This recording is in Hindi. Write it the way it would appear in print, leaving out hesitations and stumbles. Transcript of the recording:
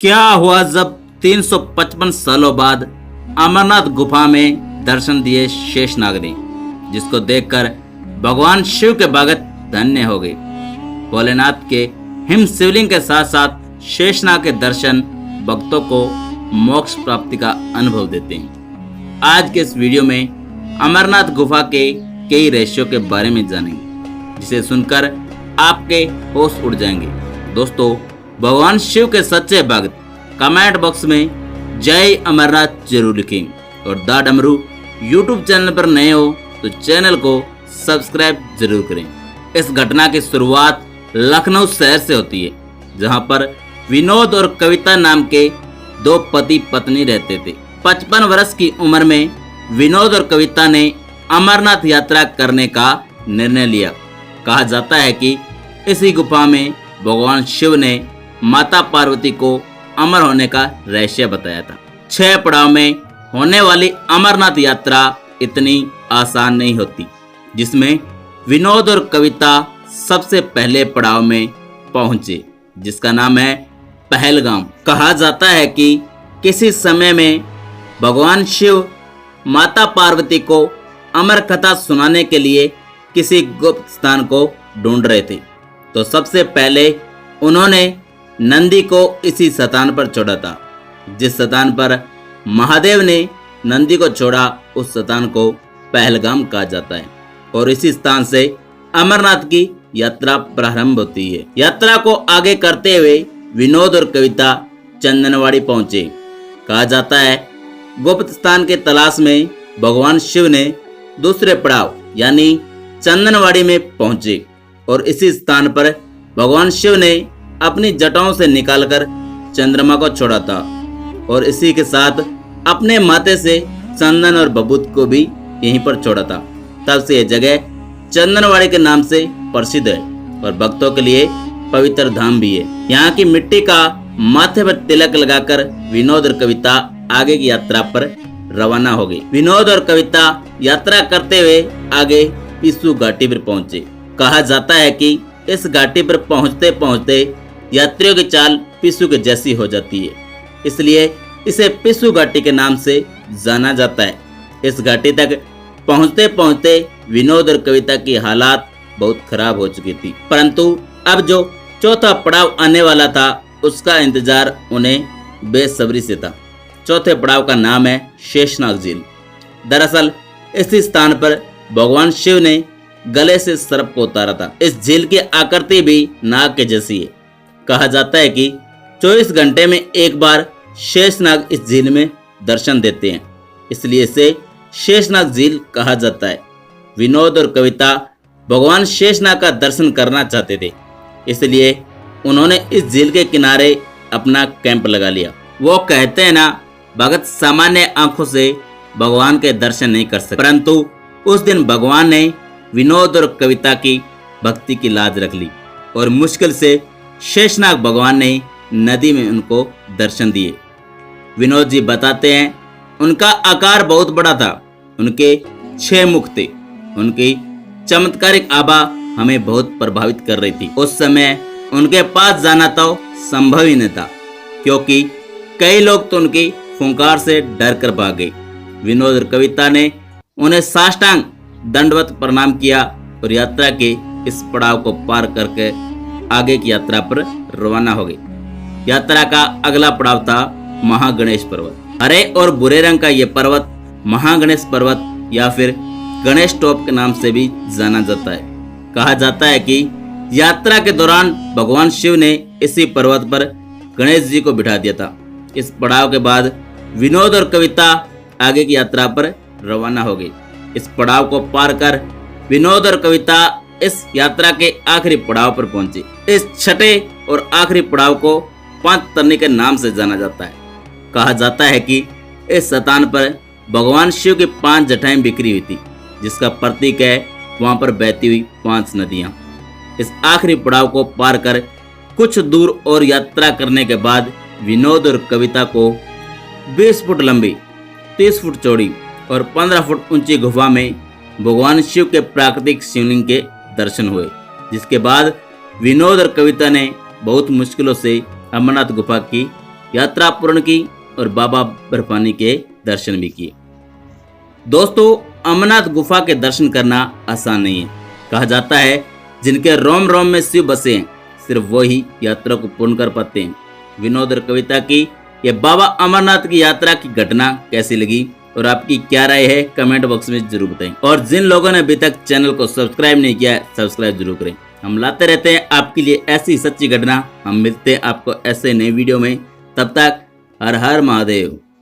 क्या हुआ जब 355 सालों बाद अमरनाथ गुफा में दर्शन दिए शेषनाग ने, जिसको देखकर भगवान शिव के भगत धन्य हो गए। भोलेनाथ के हिम शिवलिंग के साथ साथ शेषनाग के दर्शन भक्तों को मोक्ष प्राप्ति का अनुभव देते हैं। आज के इस वीडियो में अमरनाथ गुफा के कई रहस्यों के बारे में जानेंगे, जिसे सुनकर आपके होश उड़ जाएंगे। दोस्तों, भगवान शिव के सच्चे भक्त कमेंट बॉक्स में जय अमरनाथ जरूर लिखें और द डमरू यूट्यूब चैनल पर नए हो तो चैनल को सब्सक्राइब जरूर करें। इस घटना की शुरुआत लखनऊ शहर से होती है, जहां पर विनोद और कविता नाम के दो पति पत्नी रहते थे। 55 वर्ष की उम्र में विनोद और कविता ने अमरनाथ यात्रा करने का निर्णय लिया। कहा जाता है कि इसी गुफा में भगवान शिव ने माता पार्वती को अमर होने का रहस्य बताया था। 6 पड़ाव में होने वाली अमरनाथ यात्रा इतनी आसान नहीं होती, जिसमें विनोद और कविता सबसे पहले पड़ाव में पहुंचे, जिसका नाम है पहलगाम। कहा जाता है कि किसी समय में भगवान शिव माता पार्वती को अमर कथा सुनाने के लिए किसी गुप्त स्थान को ढूंढ रहे थे, तो सबसे पहले उन्होंने नंदी को इसी स्थान पर छोड़ा था। जिस स्थान पर महादेव ने नंदी को छोड़ा, उस स्थान को पहलगाम कहा जाता है और इसी स्थान से अमरनाथ की यात्रा प्रारंभ होती है। यात्रा को आगे करते हुए विनोद और कविता चंदनवाड़ी पहुंचे। कहा जाता है गुप्त स्थान के तलाश में भगवान शिव ने दूसरे पड़ाव यानी चंदनवाड़ी में पहुंचे और इसी स्थान पर भगवान शिव ने अपनी जटाओं से निकालकर चंद्रमा को छोड़ा था और इसी के साथ अपने माथे से चंदन और बबूत को भी यहीं पर छोड़ा था। तब से यह जगह चंदनवाड़ी के नाम से प्रसिद्ध है और भक्तों के लिए पवित्र धाम भी है। यहाँ की मिट्टी का माथे पर तिलक लगाकर विनोद और कविता आगे की यात्रा पर रवाना हो गई। विनोद और कविता यात्रा करते हुए आगे पिस्सू घाटी पर पहुंचे। कहा जाता है कि इस घाटी पर पहुंचते पहुंचते यात्रियों की चाल पिस्सू के जैसी हो जाती है, इसलिए इसे पिस्सू घाटी के नाम से जाना जाता है। इस घाटी तक पहुंचते पहुंचते विनोद और कविता की हालात बहुत खराब हो चुकी थी, परंतु अब जो चौथा पड़ाव आने वाला था उसका इंतजार उन्हें बेसब्री से था। चौथे पड़ाव का नाम है शेषनाग झील। दरअसल इसी स्थान पर भगवान शिव ने गले से सर्प को उतारा था। इस झील की आकृति भी नाग के जैसी है। कहा जाता है कि 24 घंटे में एक बार शेषनाग इस झील में दर्शन देते हैं, इसलिए इसे शेषनाग झील कहा जाता है। विनोद और कविता भगवान शेषनाग का दर्शन करना चाहते थे, इसलिए उन्होंने इस झील के किनारे अपना कैंप लगा लिया। वो कहते हैं ना, भगत सामान्य आंखों से भगवान के दर्शन नहीं कर सकते, परंतु उस दिन भगवान ने विनोद और कविता की भक्ति की लाज रख ली और मुश्किल से शेषनाग भगवान ने नदी में उनको दर्शन दिए। विनोद जी बताते हैं, उनका आकार बहुत बड़ा था, उनके 6 मुख थे। उनकी चमत्कारिक आभा हमें बहुत प्रभावित कर रही थी। उस समय उनके पास जाना तो संभव ही नहीं था, क्योंकि कई लोग तो उनकी फुंकार से डर कर भाग गए। विनोद और कविता ने उन्हें साष्टांग दंडवत प्रणाम किया और यात्रा के इस पड़ाव को पार करके आगे की यात्रा पर रवाना हो गए। यात्रा का अगला पड़ाव था महागणेश पर्वत। हरे और भूरे रंग का यह पर्वत महागणेश पर्वत या फिर गणेश टॉप के नाम से भी जाना जाता है। कहा जाता है कि यात्रा के दौरान भगवान शिव ने इसी पर्वत पर गणेश जी को बिठा दिया था। इस पड़ाव के बाद विनोद और कविता आगे की यात्रा पर रवाना हो गई। इस पड़ाव को पार कर विनोद और कविता इस यात्रा के आखिरी पड़ाव पर पहुंचे। इस छठे और आखिरी पड़ाव को 5 तरनी के नाम से जाना जाता है। कहा जाता है कि इस स्थान पर भगवान शिव की 5 जटाएं बिखरी हुई थी, जिसका प्रतीक है वहां पर बहती हुई 5 नदियां। इस आखिरी पड़ाव को पार कर कुछ दूर और यात्रा करने के बाद विनोद और कविता को 20 फुट लंबी, 30 फुट चौड़ी और 15 फुट ऊंची गुफा में भगवान शिव के प्राकृतिक शिवलिंग के दर्शन हुए, जिसके बाद विनोद और कविता ने बहुत मुश्किलों से अमरनाथ गुफा की यात्रा पूर्ण की और बाबा बर्फानी के दर्शन भी किए। दोस्तों, अमरनाथ गुफा के दर्शन करना आसान नहीं है। कहा जाता है जिनके रोम रोम में शिव बसे हैं, सिर्फ वो ही यात्रा को पूर्ण कर पाते हैं। विनोद और कविता की ये बाबा अमरनाथ की यात्रा की घटना कैसी लगी और आपकी क्या राय है, कमेंट बॉक्स में जरूर बताएं। और जिन लोगों ने अभी तक चैनल को सब्सक्राइब नहीं किया है, सब्सक्राइब जरूर करें। हम लाते रहते हैं आपके लिए ऐसी सच्ची घटना। हम मिलते हैं आपको ऐसे नए वीडियो में। तब तक हर हर महादेव।